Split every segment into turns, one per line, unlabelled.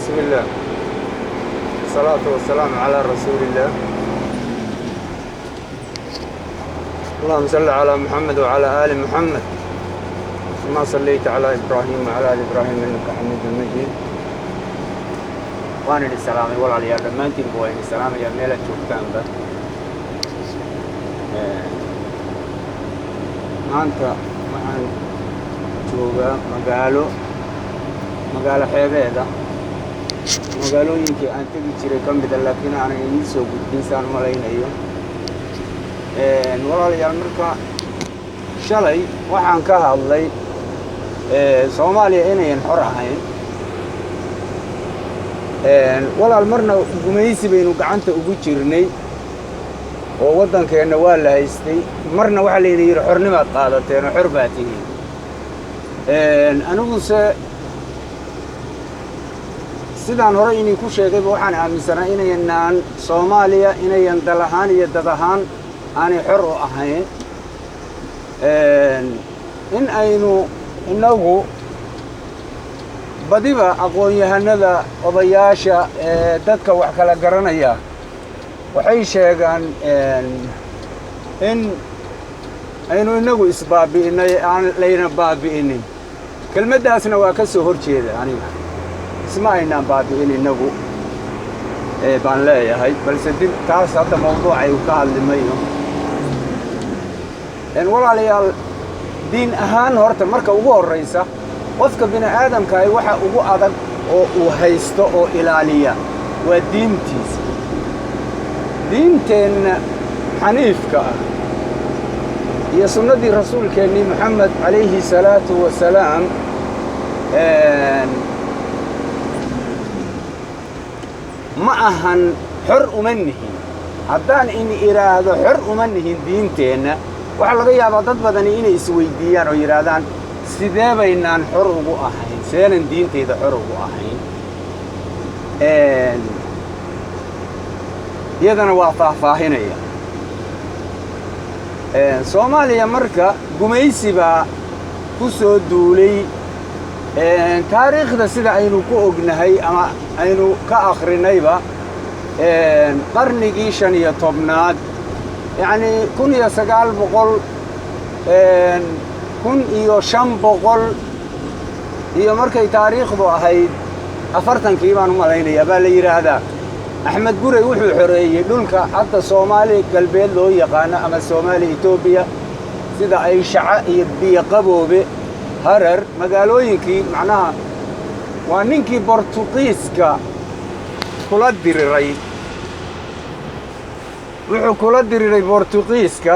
بسم الله والصلاة والسلام على رسول الله. اللهم صل على محمد وعلى آل محمد كما صليت على إبراهيم وعلى آل إبراهيم إنك حميد مجيد. وأنا للسلام والعليا لما أنت بوين السلام يا ميلة شوفتان ده maanta waxaan joogaa magaalo xeebeeda magaalooyinkii aan tegi jiray ka mid ah laakiin aanan idiin soo gudbin saan malaynayo. walaalayaal marka shalay waxaan ka hadlay Soomaaliya inayan xor ahayn. walaal marna gumaysi baynu gacanta ugu jirnay oo waddankeena waa la haystay, marna waxa la yiri xornimaad qaadateen oo xor baa tihiin. aniguse sidaan hore inay ku sheegayba waxaan aaminsanahay inaynaan Soomaaliya inayan dal ahaan iyo dad ahaan aanay xor u ahayn. in aynu inagu badiba aqoon-yahanada odayaasha dadka wax kala garanaya waxay sheegaan in aynu inagu isbaabi'inay aan layna baabi'inin. kelmaddaasna waa ka soo horjeeda aniga isma aynaan baabi'in inagu baan leeyahay, balse dib taas hadda mawduucay ka hadli mayo. walaalayaal diin ahaan horta marka ugu horraysa qofka bini aadamka ay waxa ugu adag oo uu haysto oo ilaaliya waa diintiisa. diinteenna xaniifka ah iyo sunnadii rasuulkeennii Muxamed calayhi salaatu wasalaam ma ahan xor uma nihin. haddaan in iraahdo xor uma nihin diinteenna, waxaa laga yaabaa dad badani inay isweydiiyaan oo yidhaahdaan sidee baynaan xor ugu ahayn, seenan diinteyda xor ugu ahayn. iyadana waa faahfaahinaya. Soomaaliya marka gumaysi baa ku soo duulay. taariikhda sida aynu ku ognahay ama aynu ka akhrinayba qarnigii 15aad yacni 1500 iyo markay taariikhdu ahayd 40kii baan u malaynayaa baa la yidhaahdaa Axmed Gurey wuxuu xoreeyey dhulka hadda Soomaali galbeed loo yaqaano ama Soomaali Itoobiya sida ay Shaca iyo Biyo-Qaboobe, Harar, magaalooyinkii macnaha waa ninkii Bortuqiiska kula diriray. wuxuu kula diriray Bortuqiiska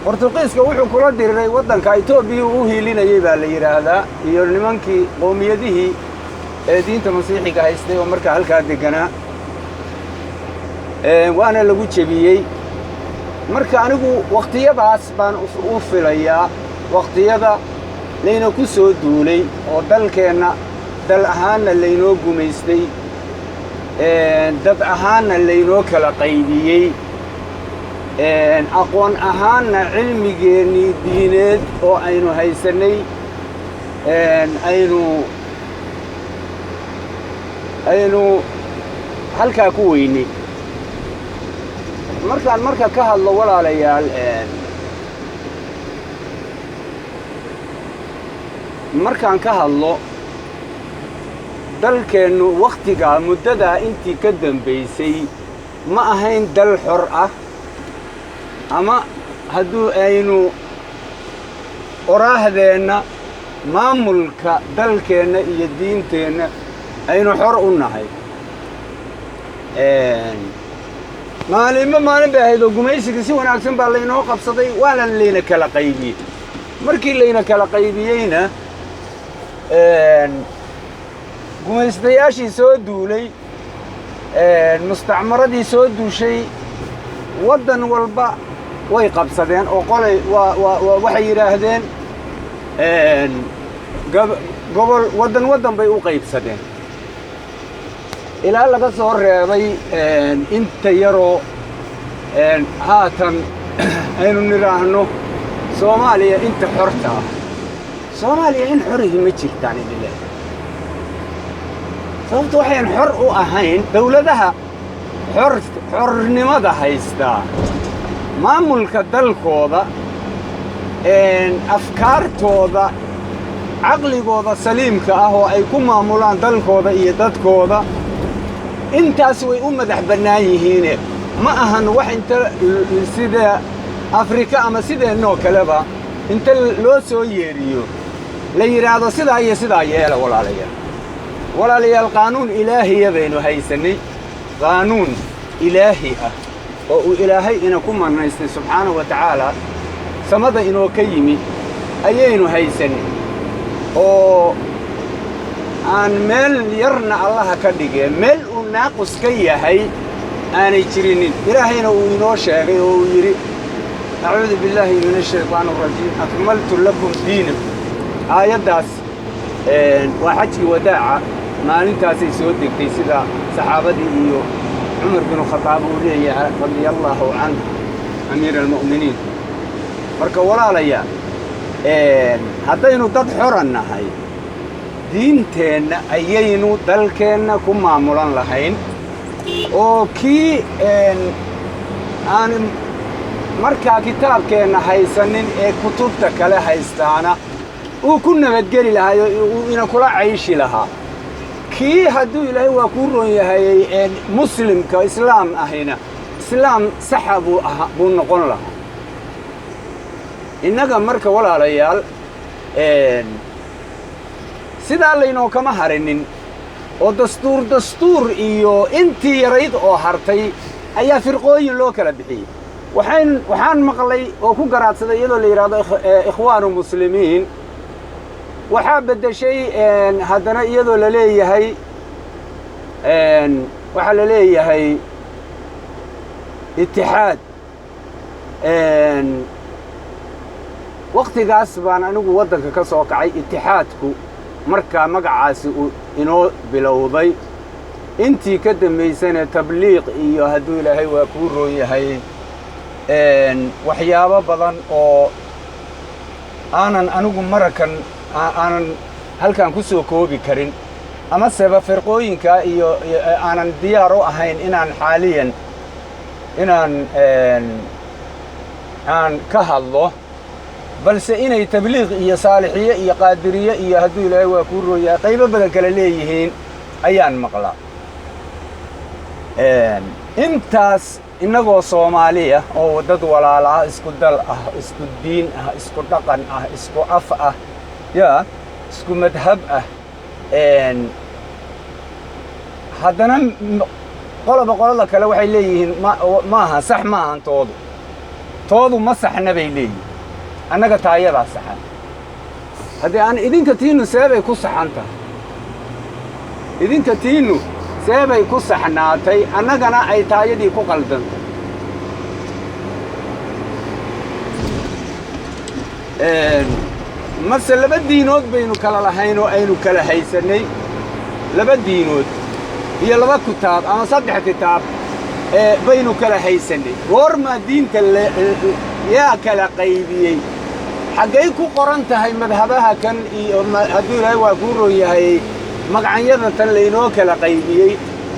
wuxuu kula diriray waddanka Itoobiya uu hiilinayay baa la yidhaahdaa iyo nimankii qoomiyadihii diinta masiixiga haystay oo markaa halkaa deganaa waana lagu jebiyey. marka anigu waqtiyadaas baan u filayaa waqtiyada layna ku soo duulay oo dalkeenna dal ahaanna laynoo gumaystay, dad ahaanna laynoo kala qaybiyey, aqoon ahaanna cilmigeennii diineed oo aynu haysanay aynu halkaa ku weynay. markaan marka ka hadlo walaalayaal markaan ka hadlo dalkeennu wakhtigaa muddadaa intii ka dambaysay ma ahayn dal xor ah, ama hadduu aynu qoraahdeenna maamulka dalkeenna iyo diinteenna aynu xor u nahay. maalin bay ahayd oo gumaysiga si wanaagsan baa laynoo qabsaday, waana layna kala qaybiyey. markii layna kala qaybiyeyna gumaystayaashii soo duulay, mustacmaradii soo duushay waddan walba way qabsadeen oo qolay waxay yidhaahdeen gobol waddan bay u qaybsadeen ilaa laga soo reebay inta yaroo haatan aynu nidhaahno Soomaaliya inta xorta ah. Soomaaliya in xorihii ma jirtaan idile sababto waxaan xor u ahayn dawladaha xornimada haystaa maamulka dalkooda afkaartooda caqligooda saliimka ah oo ay ku maamulaan dalkooda iyo dadkooda intaas way u madax bannaan yihiine ma ahan wax inta sida afrika ama sideennoo kaleba inta loo soo yeeriyo la yidhaahdo sidaa iyo sidaa yeela walaalayaal qaanuun ilaahiya baynu haysannay qaanuun ilaahi ah oo uu ilaahay ina ku manaystay subxaanahu wa tacaalaa samada inoo ka yimi ayaynu haysannay oo aan meel yarna allaha ka dhigeen meel uu naaqus ka yahay aanay jirinin ilaahayna uu inoo sheegay oo uu yidhi acuudu billaahi min ashaytaan arajiim akmaltu lakum diinakum aayaddaas waa xajkii wadaaca maalintaasay soo degtay sida saxaabadii iyo cumar binu khataab uu leeyahay radia allaahu canhu amiira almu'miniin marka walaalayaal haddaynu dad xoran nahay diinteenna ayaynu dalkeenna ku maamulan lahayn oo kii aan markaa kitaabkeenna haysanin ee kutubta kale haystaana uu ku nabadgeli lahaay oo uu ina kula cayshi lahaa kii hadduu ilaahay waa kuu roon yahay muslimka islaam ahina islaam saxa buu noqon lahaa innaga marka walaalayaal sidaa laynoo kama harinin oo dastuur iyo intii yarayd oo hartay ayaa firqooyin loo kala bixiyey waxaan maqlay oo ku garaadsaday iyadoo la yidhaahdo ikhwaanu muslimiin waxaa beddeshay haddana iyadoo la leeyahay waxaa la leeyahay itixaad wakhtigaas baan anigu waddanka ka soo kacay itixaadku markaa magacaasi uu inoo bilowday intii ka dambaysana tabliiq iyo hadduu ilaahay waa kuu roon yahay waxyaabo badan oo aanan anigu marakan aanan halkan ku soo koobi karin ama seba firqooyinka iyo aanan diyaar u ahayn inaan xaaliyan aan ka hadlo balse inay tabliiq iyo saalixiye iyo qaadiriye iyo hadduu ilaahay waa kuu roon yahay qaybo badan kale leeyihiin ayaan maqlaa intaas innagoo soomaaliya oo dad walaala ah isku dal ah isku diin ah isku dhaqan ah isku af ah yaa isku madhab ah haddana qoloba qolada kale waxay leeyihiin maaha sax ma ahan toodu ma saxna bay leeyihin annaga taayadaa saxan haddii aan idinka tiinnu seebay ku saxan tahay idinka tiinnu seebay ku saxnaatay annagana ay taayadii ku qaldantay mase laba diinood baynu kala lahayn oo aynu kala haysannay laba diinood iyo laba kitaab ama saddex kitaab baynu kala haysannay goormaa diinta yaa kala qaybiyey xaggay ku qoran tahay madhabaha kan iyo hadduu ilaahay waa kuu roon yahay magacanyada tan laynoo kala qaybiyey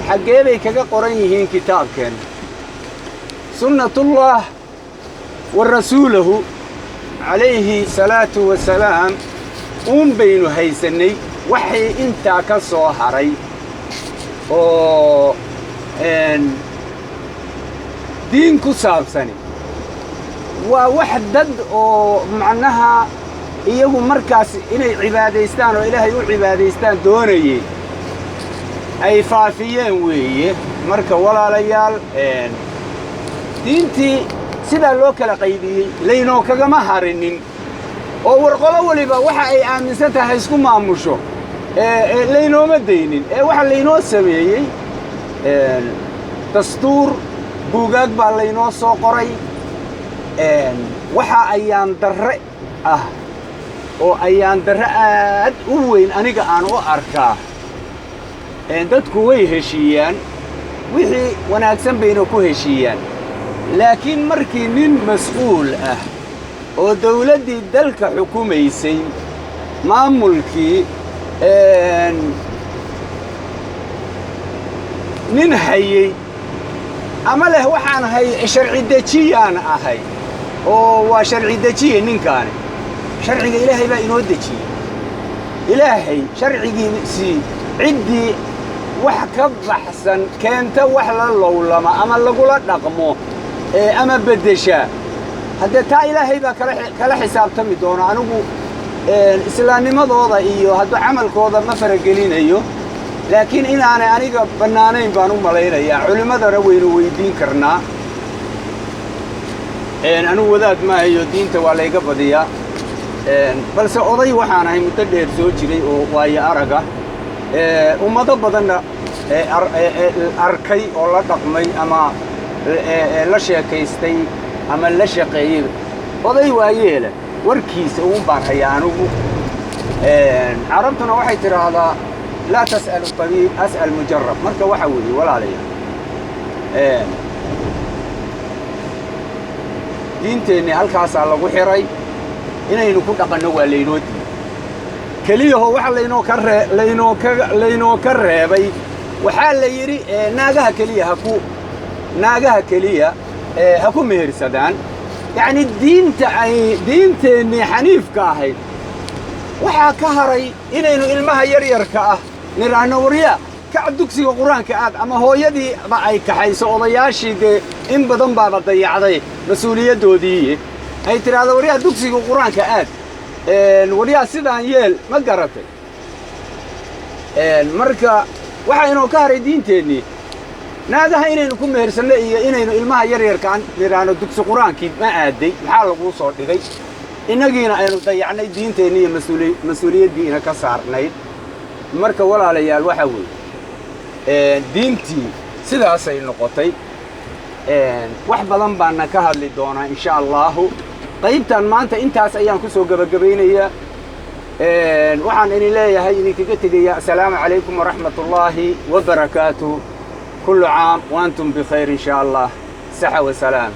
xaggee bay kaga qoran yihiin kitaabkeenna sunnatullah wa rasuulahu calayhi salaatu wasalaam uun baynu haysannay waxay intaa ka soo haray oo diin ku saabsani waa wax dad oo macnaha iyagu markaas inay cibaadaystaan oo ilaahay u cibaadaystaan doonayey ay faafiyeen weeye marka walaalayaal diintii sidaa loo kala qaybiyey laynoo kagama harinin oo warqolo weliba waxa ay aaminsan tahay isku maamusho laynooma daynin waxa laynoo sameeyey dastuur buugaag baa laynoo soo qoray waxa ayaan darre ah oo ayaan darre aad u weyn aniga aan u arkaa dadku way heshiiyaan wixii wanaagsan bayna ku heshiiyaan laakiin markii nin mas'uul ah oo dawladdii dalka xukumaysay maamulkii nin hayey ama leh waxaan ahay sharci dejiyaan ahay oo waa sharci dejiye ninkaani sharciga ilaahay baa inoo dejiyey ilaahay sharcigiisii ciddii wax ka baxsan keenta wax la lowlama ama lagula dhaqmo ama beddesha haddee taa ilaahay baa kala xisaabtami doona anigu islaamnimadooda iyo hadduu camalkooda ma faragelinayo laakiin inaanay aniga bannaanayn baan u malaynayaa culimmadana waynu weydiin karnaa anigu wadaad maahayo diinta waa layga badiyaa balse oday waxaan ahay muddo dheer soo jiray oo waayo araga ummado badanna arkay oo la dhaqmay ama la sheekaystay ama la shaqeeyey oday waayeela warkiisa uun baan hayaa anigu carabtuna waxay tidhaahdaa laa tas'al tabiib as'al mujarab marka waxa weeye walaalayaal diinteenni halkaasaa lagu xiray inaynu ku dhaqanno waa laynoo diiday keliyaho waxa laynoo ka reebay waxaa la yidhi naagaha keliya ha ku mehersadaan yacni diinteennii xaniifka ahayd waxaa ka haray inaynu ilmaha yaryarka ah nidhaahno warya kac dugsiga qur-aanka aad ama hooyadiiba ay kaxayso odayaashii dee in badan baaba dayacday mas-uuliyaddoodii ay tidhaahdo waryaa dugsiga qur-aanka aad waryaa sidaan yeel ma garatay marka waxaynoo ka haray diinteennii naagaha inaynu ku mehersanno iyo inaynu ilmaha yaryarkaan nidhaahno dugsi qur-aankii ma aaday maxaa laguu soo dhigay innagiina aynu dayacnay diinteenni iyo mas-uuliyaddiina ka saarnayd marka walaalayaal waxaa weeye diintii sidaasay noqotay wax badan baana ka hadli doonaa insha allaahu qaybtan maanta intaas ayaan ku soo gebagabaynayaa waxaan idin leeyahay idinkaga tegayaa assalaamu calaykum waraxmat ullaahi wabarakaatuh kullu caam wa antum bikhayr insha allah saxa wasalaam